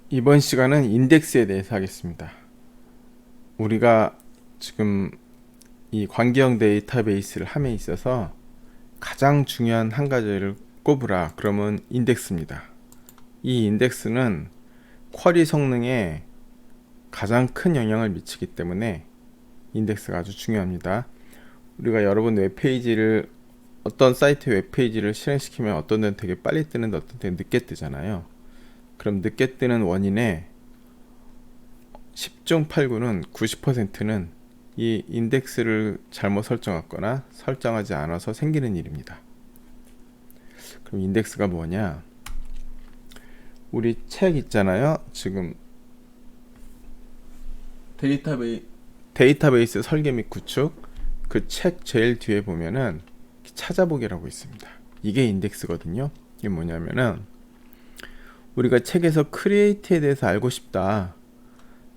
이번 시간은 인덱스에 대해서 하겠습니다. 우리가 지금 이 관계형 데이터베이스를 함에 있어서 가장 중요한 한 가지를 꼽으라 그러면 인덱스입니다. 이 인덱스는 쿼리 성능에 가장 큰 영향을 미치기 때문에 인덱스가 아주 중요합니다. 우리가 여러분 웹페이지를 어떤 사이트 웹페이지를 실행시키면 어떤 데는 되게 빨리 뜨는데 어떤 데는 늦게 뜨잖아요. 그럼 늦게 뜨는 원인의 10중 8구는 90%는 이 인덱스를 잘못 설정했거나 설정하지 않아서 생기는 일입니다. 그럼 인덱스가 뭐냐? 우리 책 있잖아요. 지금 데이터베이스 설계 및 구축, 그 책 제일 뒤에 보면은 찾아보기라고 있습니다. 이게 인덱스거든요. 이게 뭐냐면은 우리가 책에서 크리에이트에 대해서 알고 싶다.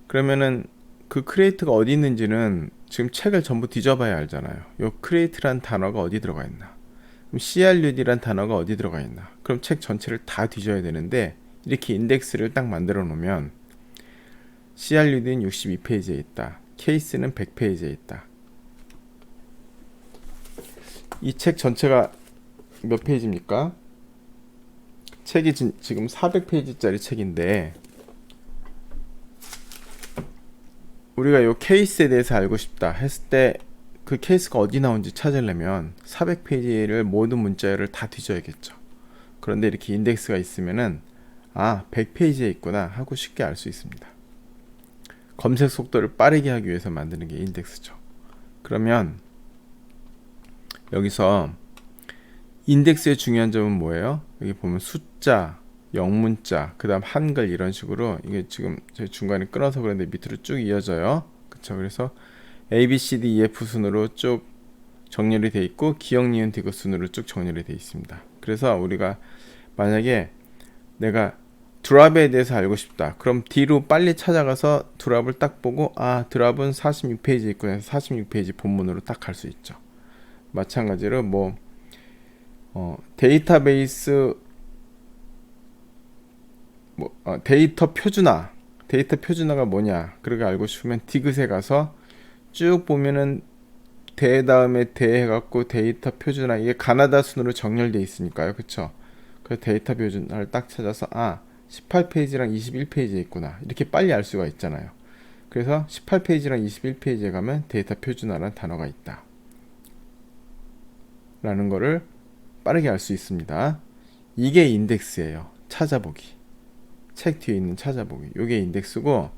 그러면은 그 크리에이트가 어디 있는지는 지금 책을 전부 뒤져봐야 알잖아요. 요 크리에이트란 단어가 어디 들어가 있나? 그럼 CRUD란 단어가 어디 들어가 있나? 그럼 책 전체를 다 뒤져야 되는데 이렇게 인덱스를 딱 만들어 놓으면 CRUD는 62페이지에 있다. 케이스는 100페이지에 있다. 이 책 전체가 몇 페이지입니까? 책이 지금 400페이지짜리 책인데 우리가 이 케이스에 대해서 알고 싶다 했을 때 그 케이스가 어디 나온지 찾으려면 400페이지를 모든 문자열을 다 뒤져야겠죠. 그런데 이렇게 인덱스가 있으면은 100페이지에 있구나 하고 쉽게 알 수 있습니다. 검색 속도를 빠르게 하기 위해서 만드는 게 인덱스죠. 그러면 여기서 인덱스의 중요한 점은 뭐예요? 여기 보면 숫자, 영문자, 그 다음 한글 이런 식으로 이게 지금 저희 중간에 끊어서 그런데 밑으로 쭉 이어져요. 그쵸? 그래서 A, B, C, D, E, F 순으로 쭉 정렬이 돼 있고 기역, 니은, 디귿 순으로 쭉 정렬이 돼 있습니다. 그래서 우리가 만약에 내가 드랍에 대해서 알고 싶다. 그럼 D로 빨리 찾아가서 드랍을 딱 보고 드랍은 46페이지 있고 해서 46페이지 본문으로 딱 갈 수 있죠. 마찬가지로 데이터베이스 데이터 표준화가 뭐냐 그렇게 알고 싶으면 디귿에 가서 쭉 보면은 대 다음에 대 해갖고 데이터 표준화 이게 가나다 순으로 정렬되어 있으니까요. 그쵸? 그래서 데이터 표준화를 딱 찾아서 18페이지랑 21페이지에 있구나 이렇게 빨리 알 수가 있잖아요. 그래서 18페이지랑 21페이지에 가면 데이터 표준화라는 단어가 있다 라는 거를 빠르게 알 수 있습니다. 이게 인덱스예요. 찾아보기. 책 뒤에 있는 찾아보기. 이게 인덱스고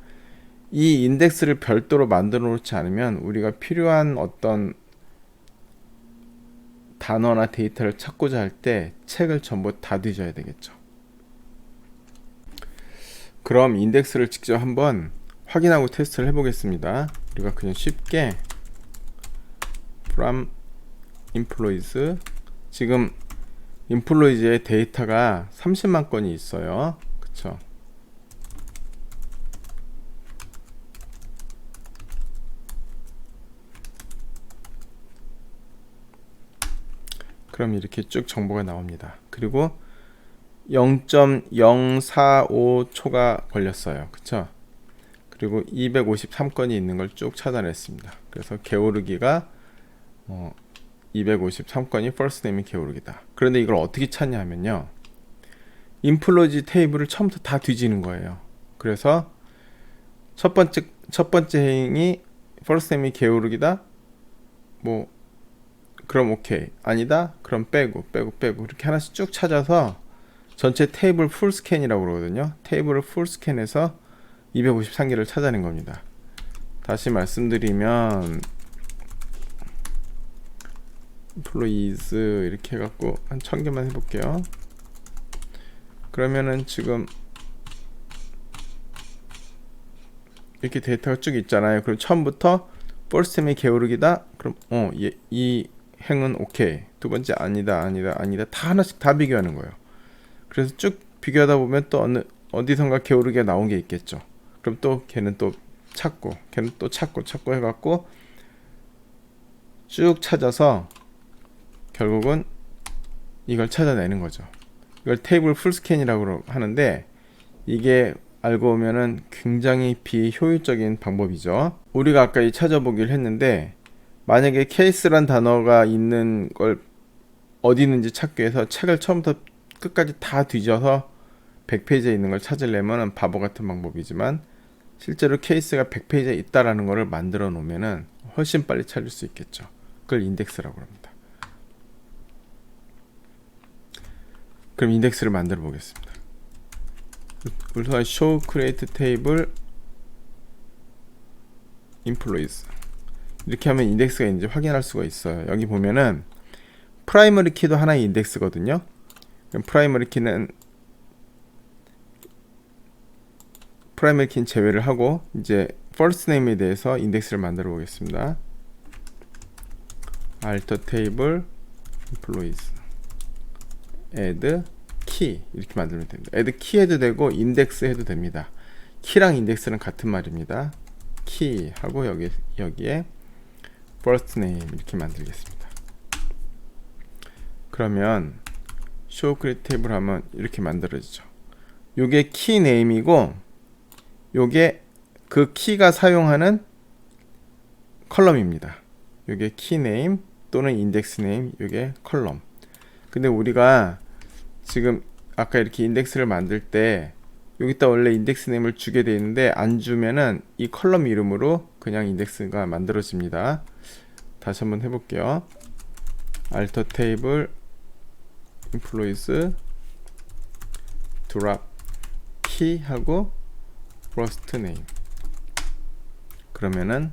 이 인덱스를 별도로 만들어 놓지 않으면 우리가 필요한 어떤 단어나 데이터를 찾고자 할 때 책을 전부 다 뒤져야 되겠죠. 그럼 인덱스를 직접 한번 확인하고 테스트를 해보겠습니다. 우리가 그냥 쉽게 from employees 지금 인플로이즈의 데이터가 30만 건이 있어요. 그쵸? 그럼 이렇게 쭉 정보가 나옵니다. 그리고 0.045초가 걸렸어요. 그쵸? 그리고 253건이 있는 걸 쭉 찾아냈습니다. 그래서 게오르기가 253건이 first name이 게오르기다. 그런데 이걸 어떻게 찾냐 하면요. 인플로이즈 테이블을 처음부터 다 뒤지는 거예요. 그래서 첫 번째 행이 first name이 게오르기다. 그럼 오케이. 아니다. 그럼 빼고 이렇게 하나씩 쭉 찾아서 전체 테이블 풀 스캔이라고 그러거든요. 테이블을 풀 스캔해서 253개를 찾아낸 겁니다. 다시 말씀드리면 employees 이렇게 해갖고 한 1000개만 해볼게요. 그러면은 지금 이렇게 데이터가 쭉 있잖아요. 그럼 처음부터 first name이 게오르기다. 그럼 이 행은 오케이. 두 번째 아니다. 다 하나씩 다 비교하는 거예요. 그래서 쭉 비교하다 보면 또 어디선가 게으르게 나온 게 있겠죠. 그럼 또 걔는 또 찾고 걔는 또 찾고 해갖고 쭉 찾아서 결국은 이걸 찾아내는 거죠. 이걸 테이블 풀스캔이라고 하는데, 이게 알고 보면은 굉장히 비효율적인 방법이죠. 우리가 아까 이 찾아보기를 했는데, 만약에 케이스란 단어가 있는 걸 어디 있는지 찾기 위해서 책을 처음부터 끝까지 다 뒤져서 100페이지에 있는 걸 찾으려면 바보 같은 방법이지만, 실제로 케이스가 100페이지에 있다라는 것을 만들어 놓으면은 훨씬 빨리 찾을 수 있겠죠. 그걸 인덱스라고 합니다. 그럼 인덱스를 만들어 보겠습니다. 우선 show create table employees 이렇게 하면 인덱스가 있는지 확인할 수가 있어요. 여기 보면은 프라이머리 키도 하나의 인덱스거든요. 그럼 프라이머리 키는 제외를 하고 이제 first name에 대해서 인덱스를 만들어 보겠습니다. alter table employees add key 이렇게 만들면 됩니다. add key 해도 되고 인덱스 해도 됩니다. 키랑 인덱스는 같은 말입니다. key 하고 여기에 first name 이렇게 만들겠습니다. 그러면 show create table 하면 이렇게 만들어지죠. 요게 key name이고 요게 그 키가 사용하는 컬럼입니다. 요게 key name 또는 index name, 요게 컬럼. 근데 우리가 지금 아까 이렇게 인덱스를 만들 때 여기다 원래 인덱스 네임을 주게 되어 있는데, 안 주면은 이 컬럼 이름으로 그냥 인덱스가 만들어집니다. 다시 한번 해볼게요. alter table employees drop key 하고 first name. 그러면은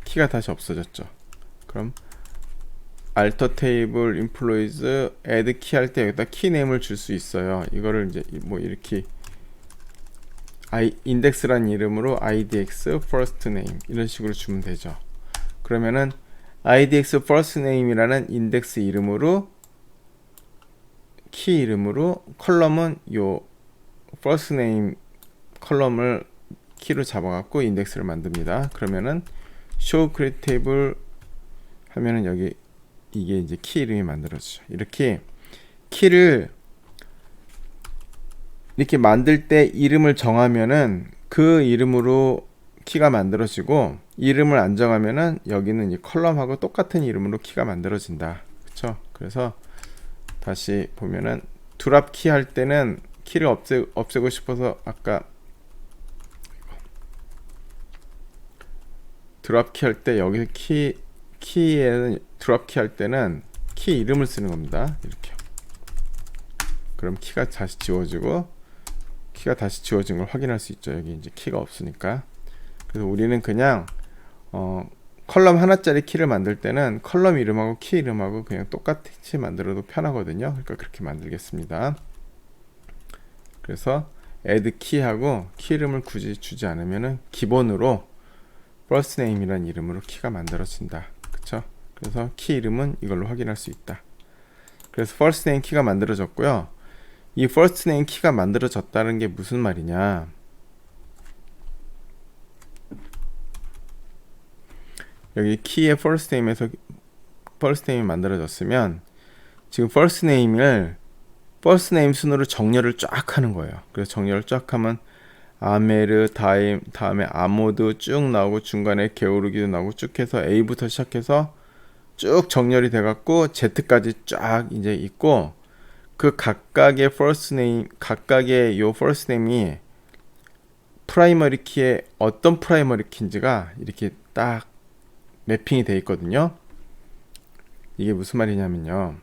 키가 다시 없어졌죠. 그럼 alter table employees add key 할 때 여기다 key name을 줄 수 있어요. 이거를 이제 뭐 이렇게 index라는 이름으로 idx first name 이런 식으로 주면 되죠. 그러면은 idx first name이라는 인덱스 이름으로 키 이름으로 컬럼은 요 first name 컬럼을 키로 잡아갖고 인덱스를 만듭니다. 그러면은 show create table 하면은 여기 이게 이제 키 이름이 만들어지죠. 이렇게 키를 이렇게 만들 때 이름을 정하면은 그 이름으로 키가 만들어지고, 이름을 안 정하면은 여기는 이 컬럼하고 똑같은 이름으로 키가 만들어진다. 그쵸? 그래서 다시 보면은 드랍 키 할 때는 키를 없애고 싶어서 아까 드랍 키 할 때 여기서 키에는 드랍 키 할 때는 키 이름을 쓰는 겁니다. 이렇게. 그럼 키가 다시 지워지고, 키가 다시 지워진 걸 확인할 수 있죠. 여기 이제 키가 없으니까. 그래서 우리는 그냥 컬럼 하나짜리 키를 만들 때는 컬럼 이름하고 키 이름하고 그냥 똑같이 만들어도 편하거든요. 그러니까 그렇게 만들겠습니다. 그래서 add key하고 키 이름을 굳이 주지 않으면은 기본으로 first name이라는 이름으로 키가 만들어진다. 그쵸? 그래서 키 이름은 이걸로 확인할 수 있다. 그래서 first name 키가 만들어졌고요. 이 first name 키가 만들어졌다는 게 무슨 말이냐? 여기 키의 first name에서 first name이 만들어졌으면 지금 first name을 first name 순으로 정렬을 쫙 하는 거예요. 그래서 정렬을 쫙 하면 아메르, 다음에 아모드 쭉 나오고 중간에 게오르기도 나오고 쭉 해서 A부터 시작해서 쭉 정렬이 돼갖고 Z까지 쫙 이제 있고, 그 각각의 first name, 각각의 요 first name이 프라이머리 키에 어떤 프라이머리 키인지가 이렇게 딱 매핑이 돼 있거든요. 이게 무슨 말이냐면요.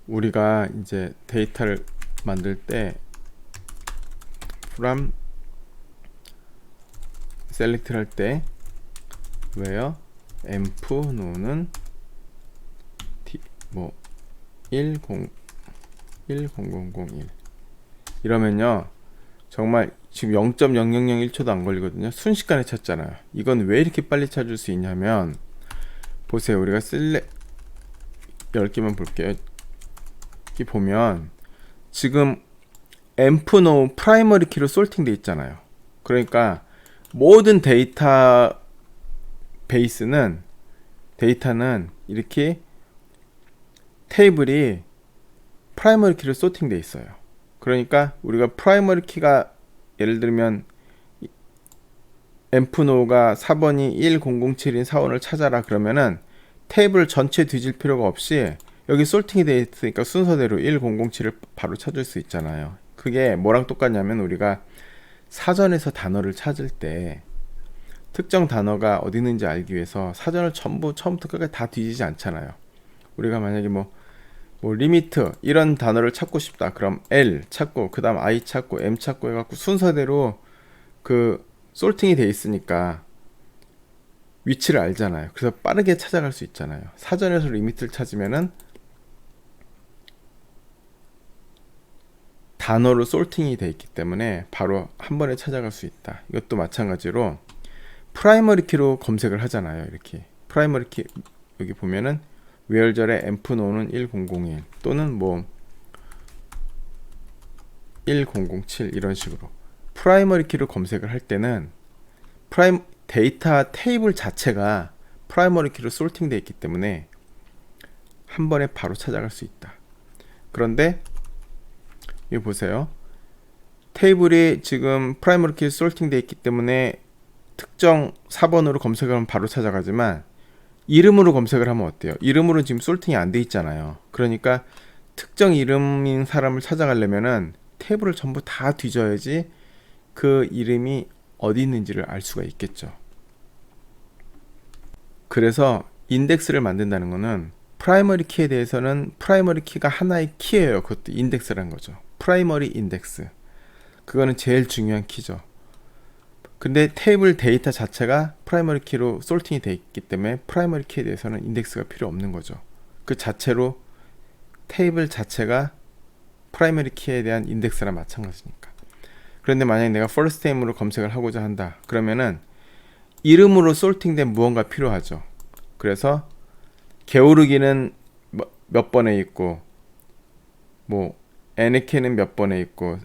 우리가 이제 데이터를 만들 때 from select를 할 때 where env no는 뭐 10001 이러면요, 정말 지금 0.0001초도 안 걸리거든요. 순식간에 찾잖아요. 이건 왜 이렇게 빨리 찾을 수 있냐면, 보세요. 우리가 10개만 볼게요. 여기 보면 지금 엠프노 프라이머리 키로 솔팅돼 있잖아요. 그러니까 모든 데이터는 이렇게 테이블이 프라이머리 키로 소팅돼 있어요. 그러니까 우리가 프라이머리 키가 예를 들면 엠프노가 4번이 1007인 사원을 찾아라 그러면은 테이블 전체 뒤질 필요가 없이 여기 솔팅이 되어 있으니까 순서대로 1007을 바로 찾을 수 있잖아요. 그게 뭐랑 똑같냐면 우리가 사전에서 단어를 찾을 때 특정 단어가 어디 있는지 알기 위해서 사전을 전부 처음부터 끝까지 다 뒤지지 않잖아요. 우리가 만약에 뭐 리미트 이런 단어를 찾고 싶다. 그럼 L 찾고 그 다음 I 찾고 M 찾고 해갖고 순서대로 그 솔팅이 돼 있으니까 위치를 알잖아요. 그래서 빠르게 찾아갈 수 있잖아요. 사전에서 리미트를 찾으면은 단어로 솔팅이 돼 있기 때문에 바로 한 번에 찾아갈 수 있다. 이것도 마찬가지로 프라이머리 키로 검색을 하잖아요. 이렇게 프라이머리 키 여기 보면은 외열절의 엠프노는 1001 또는 뭐 1007 이런 식으로 프라이머리 키로 검색을 할 때는 데이터 테이블 자체가 프라이머리 키로 솔팅되어 있기 때문에 한 번에 바로 찾아갈 수 있다. 그런데 여기 보세요. 테이블이 지금 프라이머리 키로 솔팅되어 있기 때문에 특정 4번으로 검색을 하면 바로 찾아가지만 이름으로 검색을 하면 어때요? 이름으로 지금 솔팅이 안 돼 있잖아요. 그러니까 특정 이름인 사람을 찾아가려면은 테이블을 전부 다 뒤져야지 그 이름이 어디 있는지를 알 수가 있겠죠. 그래서 인덱스를 만든다는 거는 프라이머리 키에 대해서는 프라이머리 키가 하나의 키예요. 그것도 인덱스란 거죠. 프라이머리 인덱스. 그거는 제일 중요한 키죠. 근데 테이블 데이터 자체가 프라이머리 키로 솔팅이 돼 있기 때문에 프라이머리 키에 대해서는 인덱스가 필요 없는 거죠. 그 자체로 테이블 자체가 프라이머리 키에 대한 인덱스랑 마찬가지니까. 그런데 만약에 내가 first name으로 검색을 하고자 한다. 그러면은 이름으로 솔팅된 무언가 필요하죠. 그래서 게오르기는 몇 번에 있고 뭐 에네케는 몇 번에 있고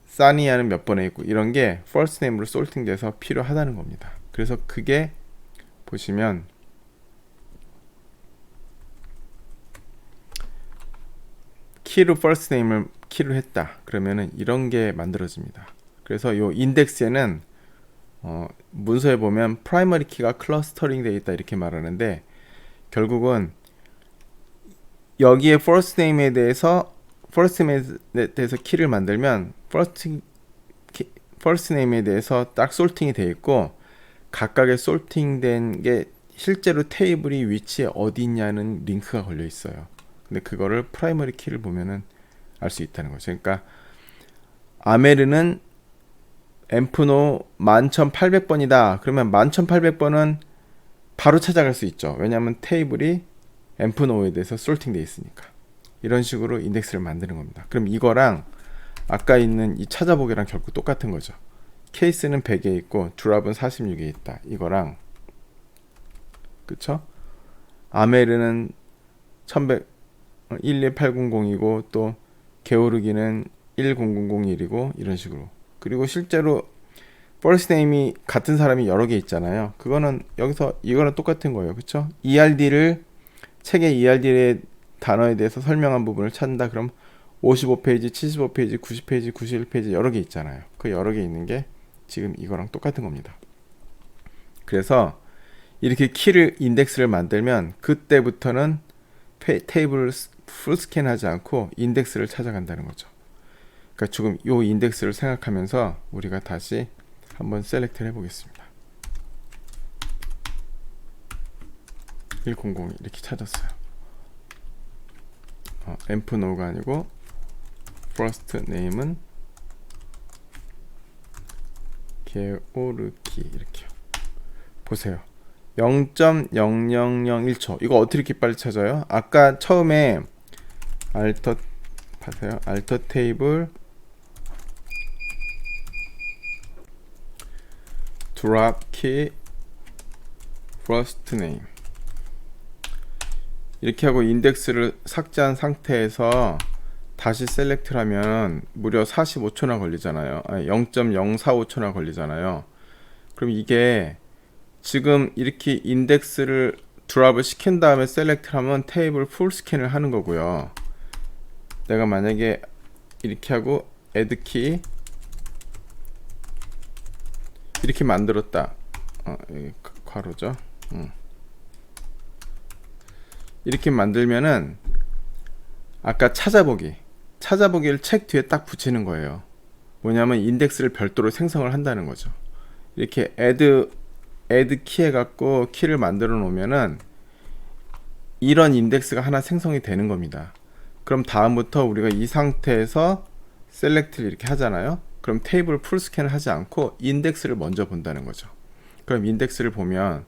사니아는 몇 번에 있고 이런 게 first name으로 솔팅돼서 필요하다는 겁니다. 그래서 그게 보시면 키로 first name을 키로 했다. 그러면은 이런 게 만들어집니다. 그래서 요 인덱스에는 문서에 보면 프라이머리 키가 클러스터링 되어 있다 이렇게 말하는데 결국은 여기에 first name에 대해서 키를 만들면 first name에 대해서 딱 솔팅이 되어 있고 각각의 솔팅된 게 실제로 테이블이 위치에 어디 있냐는 링크가 걸려 있어요. 근데 그거를 프라이머리 키를 보면은 알 수 있다는 거죠. 그러니까 아메르는 엠프노 11800번이다. 그러면 11800번은 바로 찾아갈 수 있죠. 왜냐하면 테이블이 엠프노에 대해서 솔팅되어 있으니까. 이런 식으로 인덱스를 만드는 겁니다. 그럼 이거랑 아까 있는 이 찾아보기랑 결국 똑같은 거죠. 케이스는 100에 있고 드랍은 46에 있다. 이거랑 그쵸? 아메르는 12800이고 또 게오르기는 10001이고 이런 식으로. 그리고 실제로 first name이 같은 사람이 여러 개 있잖아요. 그거는 여기서 이거랑 똑같은 거예요. 그쵸? ERD를 책의 ERD의 단어에 대해서 설명한 부분을 찾는다. 그럼 55페이지, 75페이지, 90페이지, 91페이지 여러 개 있잖아요. 그 여러 개 있는 게 지금 이거랑 똑같은 겁니다. 그래서 이렇게 키를 인덱스를 만들면 그때부터는 테이블을 풀 스캔하지 않고 인덱스를 찾아간다는 거죠. 그러니까 지금 이 인덱스를 생각하면서 우리가 다시 한번 셀렉트를 해보겠습니다. 100 이렇게 찾았어요. 엠프노가 아니고 first name은 게오르기 이렇게요. 보세요. 0.0001초. 이거 어떻게 이렇게 빨리 찾아요? 아까 처음에 알터 봐세요. 알터 테이블 drop key first name 이렇게 하고 인덱스를 삭제한 상태에서 다시 셀렉트를 하면 무려 45초나 걸리잖아요. 아니, 0.045초나 걸리잖아요. 그럼 이게 지금 이렇게 인덱스를 드랍을 시킨 다음에 셀렉트를 하면 테이블 풀 스캔을 하는 거고요. 내가 만약에 이렇게 하고 add key 이렇게 만들었다. 괄호죠. 이렇게 만들면은 아까 찾아보기를 책 뒤에 딱 붙이는 거예요. 뭐냐면 인덱스를 별도로 생성을 한다는 거죠. 이렇게 add key 해갖고 키를 만들어 놓으면은 이런 인덱스가 하나 생성이 되는 겁니다. 그럼 다음부터 우리가 이 상태에서 셀렉트를 이렇게 하잖아요. 그럼 테이블 풀 스캔을 하지 않고 인덱스를 먼저 본다는 거죠. 그럼 인덱스를 보면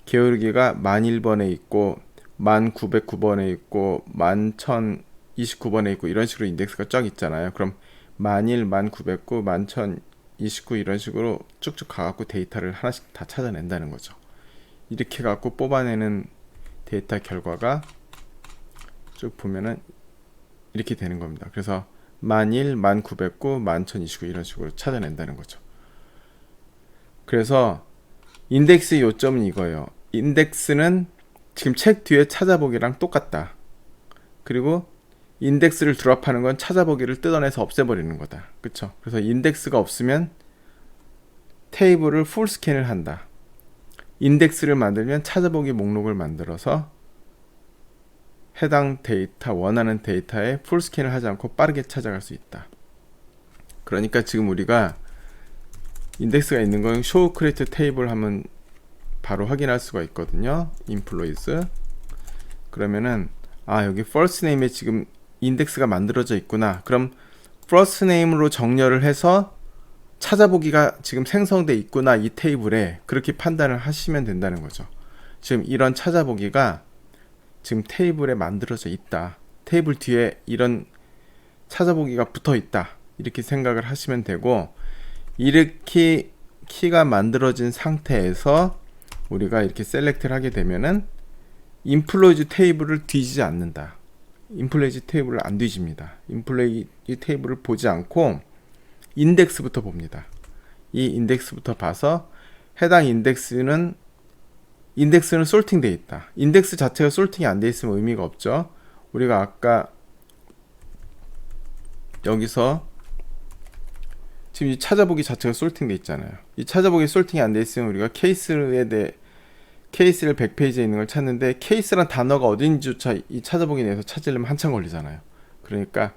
게으르기가 1001번에 있고 1099번에 있고 10029번에 있고 이런 식으로 인덱스가 쫙 있잖아요. 그럼 1001, 1099, 10029 이런 식으로 쭉쭉 가갖고 데이터를 하나씩 다 찾아낸다는 거죠. 이렇게 갖고 뽑아내는 데이터 결과가 쭉 보면은 이렇게 되는 겁니다. 그래서 1001, 1099, 10029 이런 식으로 찾아낸다는 거죠. 그래서 인덱스의 요점은 이거예요. 인덱스는 지금 책 뒤에 찾아보기랑 똑같다. 그리고 인덱스를 드랍하는 건 찾아보기를 뜯어내서 없애버리는 거다. 그쵸? 그래서 인덱스가 없으면 테이블을 풀 스캔을 한다. 인덱스를 만들면 찾아보기 목록을 만들어서 해당 데이터, 원하는 데이터에 풀 스캔을 하지 않고 빠르게 찾아갈 수 있다. 그러니까 지금 우리가 인덱스가 있는 건 show create table 하면 바로 확인할 수가 있거든요. employees. 그러면은 여기 first name에 지금 인덱스가 만들어져 있구나. 그럼 first name으로 정렬을 해서 찾아보기가 지금 생성돼 있구나, 이 테이블에. 그렇게 판단을 하시면 된다는 거죠. 지금 이런 찾아보기가 지금 테이블에 만들어져 있다. 테이블 뒤에 이런 찾아보기가 붙어 있다. 이렇게 생각을 하시면 되고, 이렇게 키가 만들어진 상태에서 우리가 이렇게 셀렉트를 하게 되면은 인플로이즈 테이블을 뒤지지 않는다. 인플로이즈 테이블을 안 뒤집니다. 인플로이즈 테이블을 보지 않고 인덱스부터 봅니다. 이 인덱스부터 봐서 해당 인덱스는 솔팅 되어 있다. 인덱스 자체가 솔팅이 안 되어 있으면 의미가 없죠. 우리가 아까 여기서 지금 이 찾아보기 자체가 솔팅 되어 있잖아요. 이 찾아보기 솔팅이 안 되어 있으면 우리가 케이스를 100페이지에 있는 걸 찾는데 케이스란 단어가 어딘지조차 이 찾아보기 내에서 찾으려면 한참 걸리잖아요. 그러니까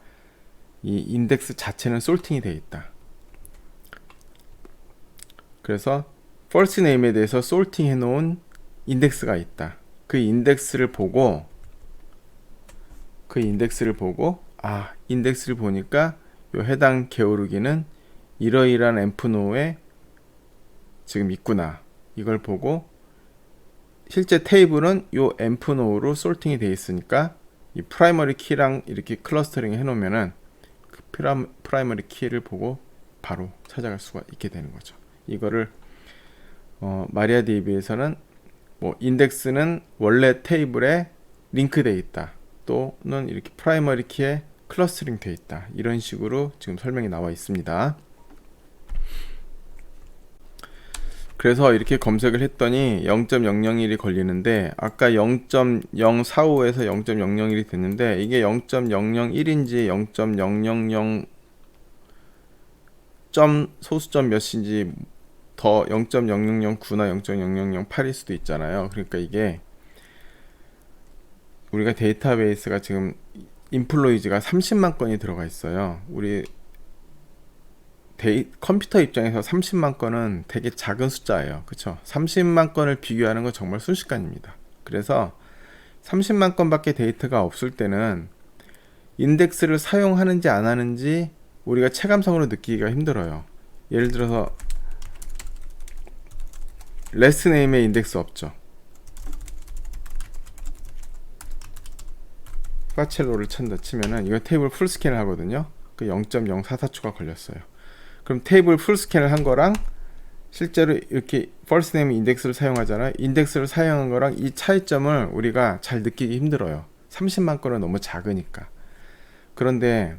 이 인덱스 자체는 솔팅이 되어 있다. 그래서 first name에 대해서 솔팅 해놓은 인덱스가 있다. 그 인덱스를 보고 인덱스를 보니까 요 해당 게오르기는 이러이러한 앰프노에 지금 있구나. 이걸 보고 실제 테이블은 요 앰프노로 솔팅이 되어 있으니까 이 프라이머리 키랑 이렇게 클러스터링 해놓으면은 그 프라이머리 키를 보고 바로 찾아갈 수가 있게 되는 거죠. 이거를 마리아DB에서는 뭐 인덱스는 원래 테이블에 링크되어 있다. 또는 이렇게 프라이머리 키에 클러스터링 되어 있다. 이런 식으로 지금 설명이 나와 있습니다. 그래서 이렇게 검색을 했더니 0.001이 걸리는데 아까 0.045에서 0.001이 됐는데 이게 0.001인지 0.000 소수점 몇인지 더 0.0009나 0.0008일 수도 있잖아요. 그러니까 이게 우리가 데이터베이스가 지금 인플로이즈가 30만 건이 들어가 있어요. 우리 컴퓨터 입장에서 30만 건은 되게 작은 숫자예요. 그쵸? 30만 건을 비교하는 건 정말 순식간입니다. 그래서 30만 건밖에 데이터가 없을 때는 인덱스를 사용하는지 안 하는지 우리가 체감상으로 느끼기가 힘들어요. 예를 들어서 레스 네임에 인덱스 없죠. 파첼로를 찬다 치면은 이거 테이블 풀 스캔을 하거든요. 그 0.044초가 걸렸어요. 그럼 테이블 풀 스캔을 한 거랑 실제로 이렇게 first name 인덱스를 사용하잖아요. 인덱스를 사용한 거랑 이 차이점을 우리가 잘 느끼기 힘들어요. 30만 건은 너무 작으니까. 그런데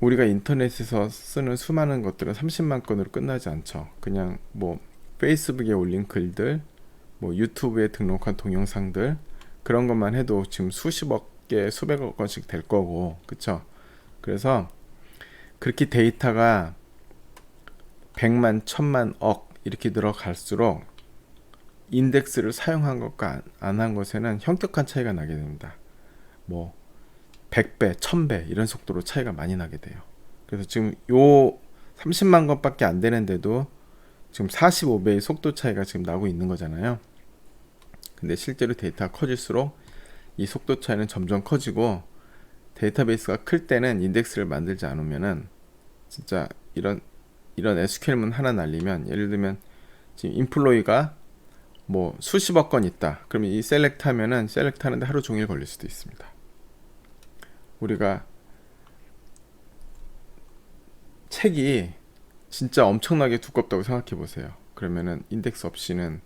우리가 인터넷에서 쓰는 수많은 것들은 30만 건으로 끝나지 않죠. 그냥 뭐 페이스북에 올린 글들, 뭐 유튜브에 등록한 동영상들, 그런 것만 해도 지금 수십억 개, 수백억 건씩 될 거고, 그쵸? 그래서 그렇게 데이터가 100만, 1000만, 억 이렇게 늘어갈수록 인덱스를 사용한 것과 안 한 것에는 현격한 차이가 나게 됩니다. 뭐 100배, 1000배 이런 속도로 차이가 많이 나게 돼요. 그래서 지금 요 30만 건밖에 안 되는데도 지금 45배의 속도 차이가 지금 나고 있는 거잖아요. 근데 실제로 데이터가 커질수록 이 속도 차이는 점점 커지고, 데이터베이스가 클 때는 인덱스를 만들지 않으면은 진짜 이런 SQL문 하나 날리면, 예를 들면 지금 인플로이가 뭐 수십억 건 있다. 그러면 이 셀렉트 하면은 셀렉트 하는데 하루 종일 걸릴 수도 있습니다. 우리가 책이 진짜 엄청나게 두껍다고 생각해 보세요. 그러면은 인덱스 없이는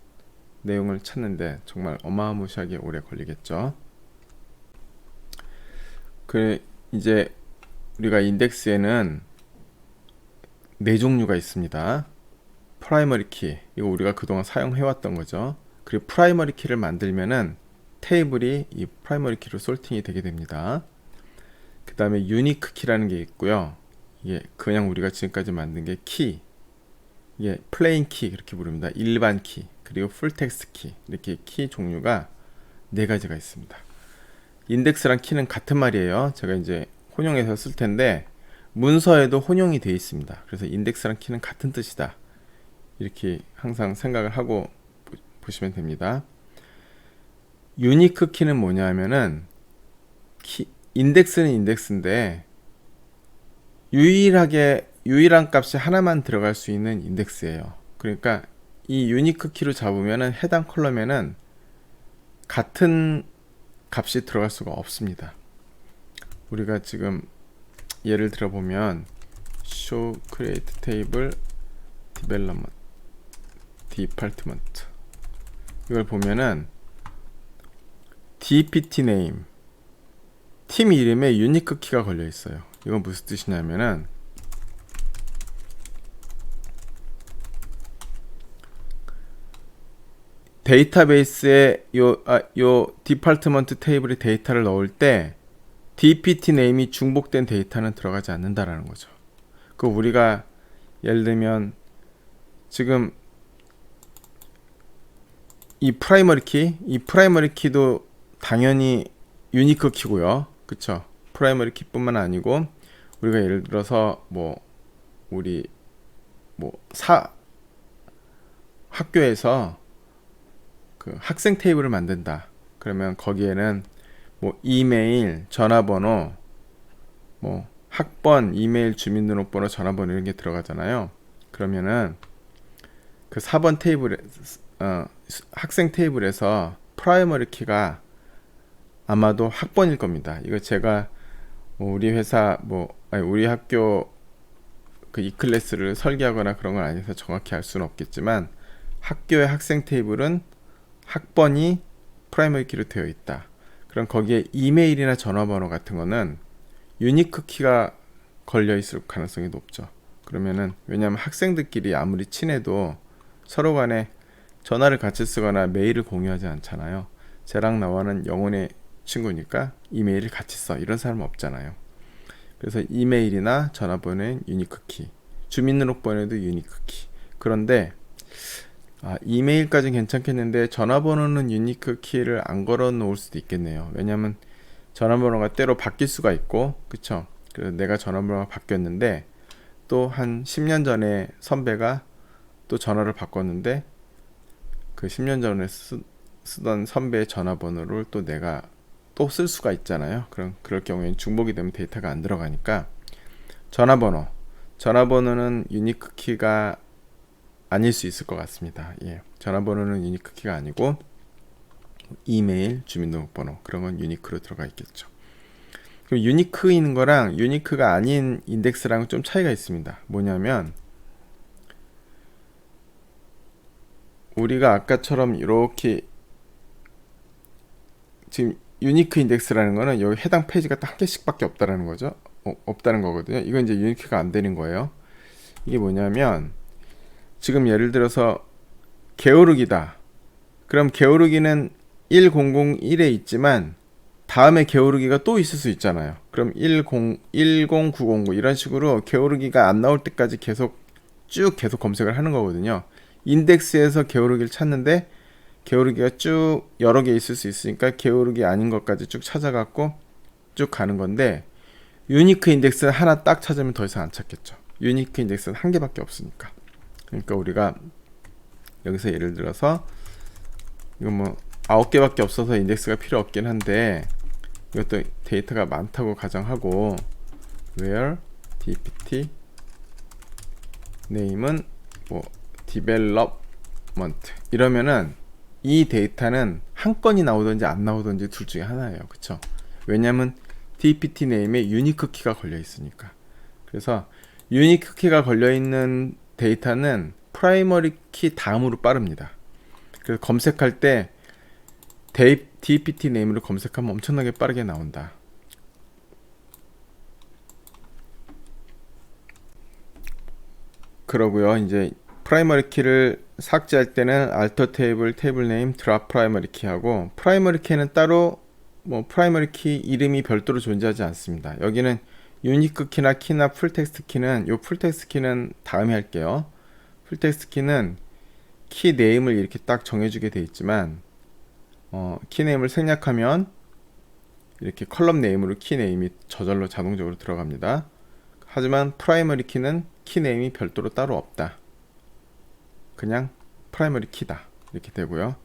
내용을 찾는데 정말 어마무시하게 오래 걸리겠죠. 이제 우리가 인덱스에는 네 종류가 있습니다. 프라이머리 키, 이거 우리가 그동안 사용해왔던 거죠. 그리고 프라이머리 키를 만들면은 테이블이 이 프라이머리 키로 솔팅이 되게 됩니다. 그 다음에 유니크 키라는 게 있고요. 이게 그냥 우리가 지금까지 만든 게 키, 이게 플레인 키 그렇게 부릅니다. 일반 키, 그리고 풀텍스트 키, 이렇게 키 종류가 네 가지가 있습니다. 인덱스랑 키는 같은 말이에요. 제가 이제 혼용해서 쓸 텐데 문서에도 혼용이 되어 있습니다. 그래서 인덱스랑 키는 같은 뜻이다, 이렇게 항상 생각을 하고 보시면 됩니다. 유니크 키는 뭐냐 하면은 인덱스는 인덱스인데 유일한 값이 하나만 들어갈 수 있는 인덱스예요. 그러니까 이 유니크 키로 잡으면은 해당 컬럼에는 같은 값이 들어갈 수가 없습니다. 우리가 지금 예를 들어 보면 show create table department 이걸 보면은 dpt name 팀 이름에 유니크 키가 걸려 있어요. 이건 무슨 뜻이냐면은 데이터베이스에 요 디파트먼트 테이블에 데이터를 넣을 때 dpt 네임이 중복된 데이터는 들어가지 않는다라는 거죠. 그 우리가 예를 들면 지금 이 프라이머리 키도 당연히 유니크 키고요. 그쵸? 프라이머리 키뿐만 아니고 우리가 예를 들어서 우리 학교에서 그 학생 테이블을 만든다. 그러면 거기에는 이메일, 전화번호, 학번, 이메일, 주민등록번호, 전화번호 이런 게 들어가잖아요. 그러면은 그 4번 테이블에 학생 테이블에서 프라이머리 키가 아마도 학번일 겁니다. 이거 제가 우리 회사 우리 학교 그 이클래스를 설계하거나 그런 건 아니어서 정확히 알 수는 없겠지만 학교의 학생 테이블은 학번이 프라이머리 키로 되어 있다. 그럼 거기에 이메일이나 전화번호 같은 거는 유니크 키가 걸려 있을 가능성이 높죠. 그러면은 왜냐하면 학생들끼리 아무리 친해도 서로 간에 전화를 같이 쓰거나 메일을 공유하지 않잖아요. 쟤랑 나와는 영혼의 친구니까 이메일을 같이 써, 이런 사람은 없잖아요. 그래서 이메일이나 전화번호는 유니크 키, 주민등록번호도 유니크 키. 그런데 이메일까지는 괜찮겠는데 전화번호는 유니크 키를 안 걸어 놓을 수도 있겠네요. 왜냐하면 전화번호가 때로 바뀔 수가 있고, 그쵸? 그래서 내가 전화번호가 바뀌었는데 또 한 10년 전에 선배가 또 전화를 바꿨는데 그 10년 전에 쓰던 선배의 전화번호를 또 내가 또 쓸 수가 있잖아요. 그럴 경우에는 중복이 되면 데이터가 안 들어가니까 전화번호는 유니크 키가 아닐 수 있을 것 같습니다. 예. 전화번호는 유니크 키가 아니고 이메일, 주민등록번호 그런 건 유니크로 들어가 있겠죠. 그럼 유니크인 거랑 유니크가 아닌 인덱스랑은 좀 차이가 있습니다. 뭐냐면 우리가 아까처럼 이렇게 지금 유니크 인덱스라는 거는 여기 해당 페이지가 딱 한 개씩밖에 없다라는 거죠. 없다는 거거든요. 이건 이제 유니크가 안 되는 거예요. 이게 뭐냐면 지금 예를 들어서 게오르기다. 그럼 게오르기는 1001에 있지만 다음에 게오르기가 또 있을 수 있잖아요. 그럼 10909 이런 식으로 게오르기가 안 나올 때까지 계속 검색을 하는 거거든요. 인덱스에서 게오르기를 찾는데 게오르기가 쭉 여러 개 있을 수 있으니까 게오르기 아닌 것까지 쭉 찾아갖고 쭉 가는 건데, 유니크 인덱스는 하나 딱 찾으면 더 이상 안 찾겠죠. 유니크 인덱스는 한 개밖에 없으니까. 그러니까 우리가 여기서 예를 들어서 이거 뭐 9개밖에 없어서 인덱스가 필요 없긴 한데, 이것도 데이터가 많다고 가정하고 where dpt name은 뭐 development 이러면은 이 데이터는 한 건이 나오든지 안 나오든지 둘 중에 하나예요. 그쵸? 왜냐면 dpt name에 유니크 키가 걸려 있으니까. 그래서 유니크 키가 걸려 있는 데이터는 프라이머리 키 다음으로 빠릅니다. 그래서 검색할 때 dpt name으로 검색하면 엄청나게 빠르게 나온다. 그러고요. 이제 프라이머리 키를 삭제할 때는 alter table, table name, drop primary key 하고, 프라이머리 키는 따로 뭐 프라이머리 키 이름이 별도로 존재하지 않습니다. 여기는 유니크 키나 풀텍스트 키는, 요 풀텍스트 키는 다음에 할게요. 풀텍스트 키는 키 네임을 이렇게 딱 정해주게 돼 있지만, 키 네임을 생략하면 이렇게 컬럼 네임으로 키 네임이 저절로 자동적으로 들어갑니다. 하지만 프라이머리 키는 키 네임이 별도로 따로 없다. 그냥 프라이머리 키다. 이렇게 되고요.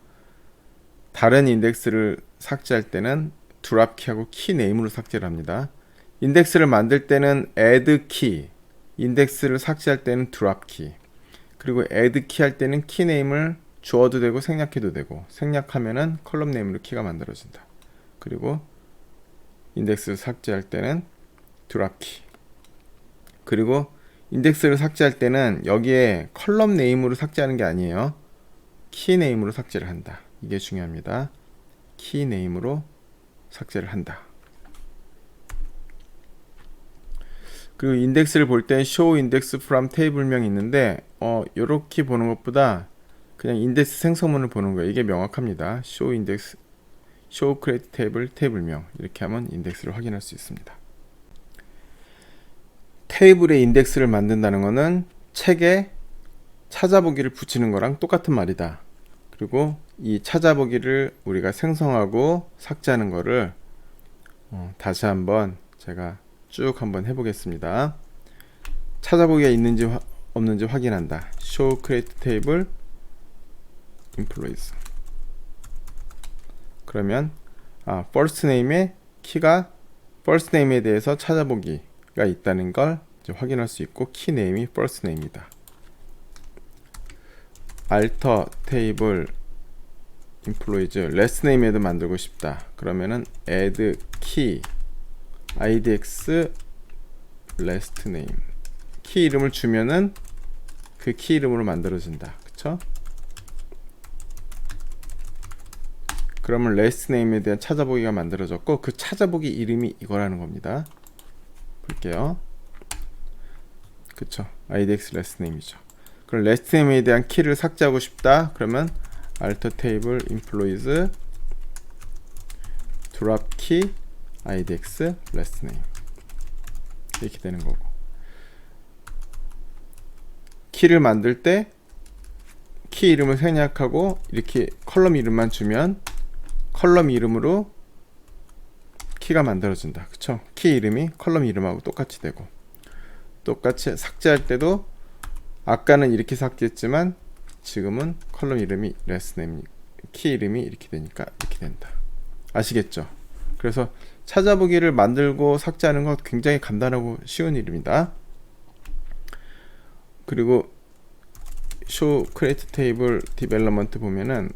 다른 인덱스를 삭제할 때는 드랍 키하고 키 네임으로 삭제를 합니다. 인덱스를 만들 때는 add 키, 인덱스를 삭제할 때는 드랍 키, 그리고 add 키 할 때는 키 네임을 주어도 되고 생략해도 되고, 생략하면은 컬럼 네임으로 키가 만들어진다. 그리고 인덱스를 삭제할 때는 드랍 키, 그리고 인덱스를 삭제할 때는 여기에 컬럼 네임으로 삭제하는 게 아니에요. 키 네임으로 삭제를 한다. 이게 중요합니다. 키 네임으로 삭제를 한다. 그리고 인덱스를 볼 때 show index from table명 있는데 요렇게 보는 것보다 그냥 인덱스 생성문을 보는 거예요. 이게 명확합니다. show index, show create table, table명 이렇게 하면 인덱스를 확인할 수 있습니다. 테이블의 인덱스를 만든다는 것은 책에 찾아보기를 붙이는 거랑 똑같은 말이다. 그리고 이 찾아보기를 우리가 생성하고 삭제하는 거를 다시 한번 제가 쭉 한번 해보겠습니다. 찾아보기가 있는지 없는지 확인한다. show create table employees. 그러면 first name의 키가 first name에 대해서 찾아보기가 있다는 걸 이제 확인할 수 있고, 키 네임이 first name이다. alter table employees last name에도 만들고 싶다. 그러면은 add key idx last name, 키 이름을 주면은 그 키 이름으로 만들어진다. 그쵸? 그러면 last name에 대한 찾아보기가 만들어졌고, 그 찾아보기 이름이 이거라는 겁니다. 볼게요. 그쵸? idx last name이죠. 그럼 last name에 대한 키를 삭제하고 싶다. 그러면 alter table employees drop key idx last name 이렇게 되는 거고, 키를 만들 때 키 이름을 생략하고 이렇게 컬럼 이름만 주면 컬럼 이름으로 키가 만들어진다. 그쵸? 키 이름이 컬럼 이름하고 똑같이 되고, 똑같이 삭제할 때도 아까는 이렇게 삭제했지만 지금은 컬럼 이름이 last name, 키 이름이 이렇게 되니까 이렇게 된다. 아시겠죠? 그래서 찾아보기를 만들고 삭제하는 것 굉장히 간단하고 쉬운 일입니다. 그리고 show create table development 보면은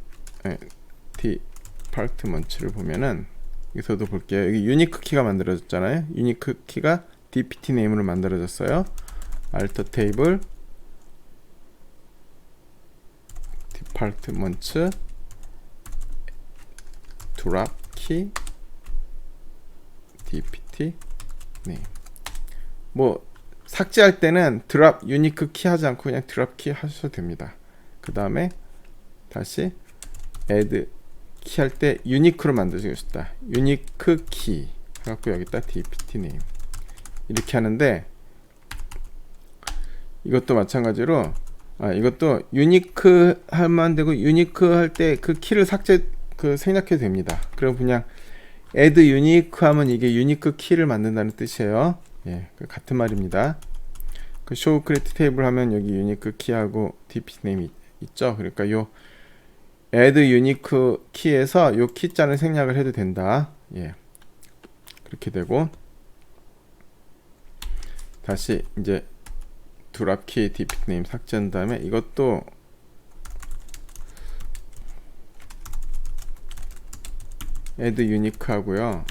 department를 보면은 여기서도 볼게요. 여기 유니크 키가 만들어졌잖아요. 유니크 키가 dpt name으로 만들어졌어요. alter table department drop key dpt 네임. 뭐 삭제할 때는 드랍 유니크 키 하지 않고 그냥 드랍 키 하셔도 됩니다. 그 다음에 다시 add 키 할 때 유니크로 만드시고 싶다. 유니크 키 해갖고 여기다 dpt 네임 이렇게 하는데, 이것도 마찬가지로 이것도 유니크 하면 되고, 유니크 할 때 그 키를 생략해도 됩니다. 그럼 그냥 add unique 하면 이게 유니크 키를 만든다는 뜻이에요. 예, 같은 말입니다. 그 show create table 하면 여기 유니크 키하고 dpt name 있죠. 그러니까 요 add unique 키에서 요 키자는 생략을 해도 된다. 예, 그렇게 되고, 다시 이제 드랍 키 dpt name 삭제한 다음에 이것도 add unique 하고요.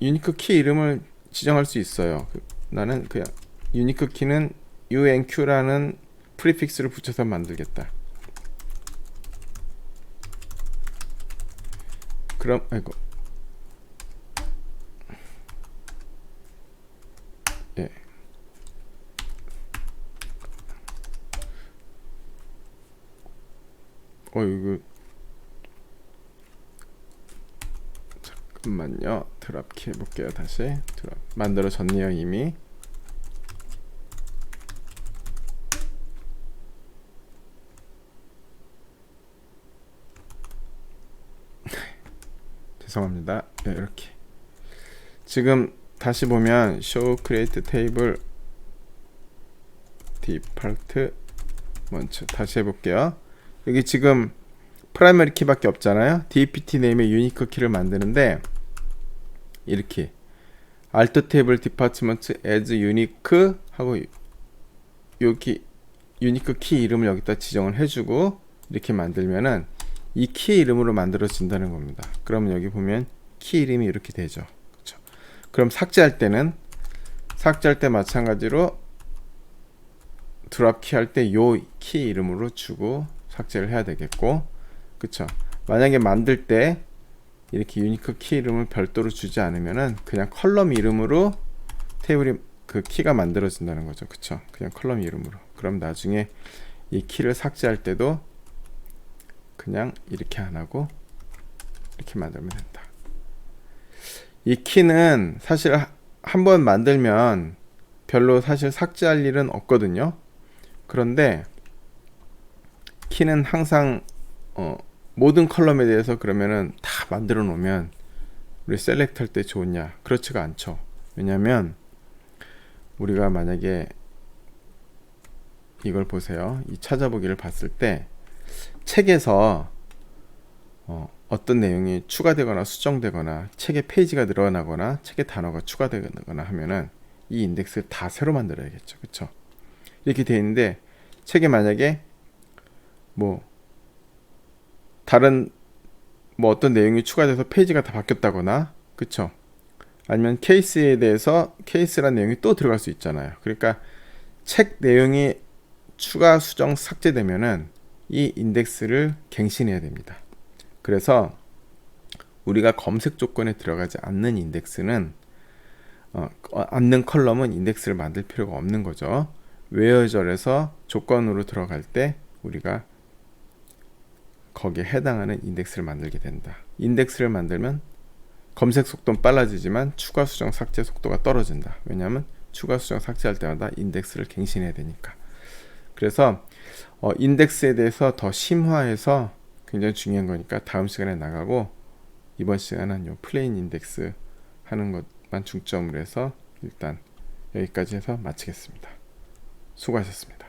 유니크 키 이름을 지정할 수 있어요. 나는 그냥 유니크 키는 unq라는 프리픽스를 붙여서 만들겠다. 그럼 예. 이거 잠깐만요. 드랍 키 해볼게요. 다시 드랍 만들어졌네요 이미. 죄송합니다. 네, 이렇게 지금 다시 보면 show create table default 먼저 다시 해볼게요. 여기 지금 프라이머리 키밖에 없잖아요. dpt name의 유니크 키를 만드는데, 이렇게 alt table department as unique 하고 여기 유니크 키 이름을 여기다 지정을 해주고 이렇게 만들면은 이 키 이름으로 만들어진다는 겁니다. 그러면 여기 보면 키 이름이 이렇게 되죠. 그렇죠? 그럼 삭제할 때 마찬가지로 드랍 키 할 때 요 키 이름으로 주고 삭제를 해야 되겠고, 그쵸? 만약에 만들 때 이렇게 유니크 키 이름을 별도로 주지 않으면은 그냥 컬럼 이름으로 테이블이 그 키가 만들어진다는 거죠. 그쵸? 그냥 컬럼 이름으로. 그럼 나중에 이 키를 삭제할 때도 그냥 이렇게 안 하고 이렇게 만들면 된다. 이 키는 사실 한번 만들면 별로 사실 삭제할 일은 없거든요. 그런데 키는 항상 모든 컬럼에 대해서 그러면은 다 만들어 놓으면 우리 셀렉트 할 때 좋으냐? 그렇지가 않죠. 왜냐면 우리가 만약에 이걸 보세요. 이 찾아보기를 봤을 때 책에서 어떤 내용이 추가되거나 수정되거나 책의 페이지가 늘어나거나 책의 단어가 추가되거나 하면은 이 인덱스를 다 새로 만들어야겠죠. 그쵸? 이렇게 돼 있는데, 책에 만약에 다른 어떤 내용이 추가돼서 페이지가 다 바뀌었다거나, 그쵸? 아니면 케이스에 대해서 케이스라는 내용이 또 들어갈 수 있잖아요. 그러니까 책 내용이 추가 수정 삭제되면은 이 인덱스를 갱신해야 됩니다. 그래서 우리가 검색 조건에 들어가지 않는 인덱스는 않는 컬럼은 인덱스를 만들 필요가 없는 거죠. 웨어절에서 조건으로 들어갈 때 우리가 거기에 해당하는 인덱스를 만들게 된다. 인덱스를 만들면 검색 속도는 빨라지지만 추가 수정 삭제 속도가 떨어진다. 왜냐하면 추가 수정 삭제할 때마다 인덱스를 갱신해야 되니까. 그래서 인덱스에 대해서 더 심화해서 굉장히 중요한 거니까 다음 시간에 나가고, 이번 시간은 요 플레인 인덱스 하는 것만 중점으로 해서 일단 여기까지 해서 마치겠습니다. 수고하셨습니다.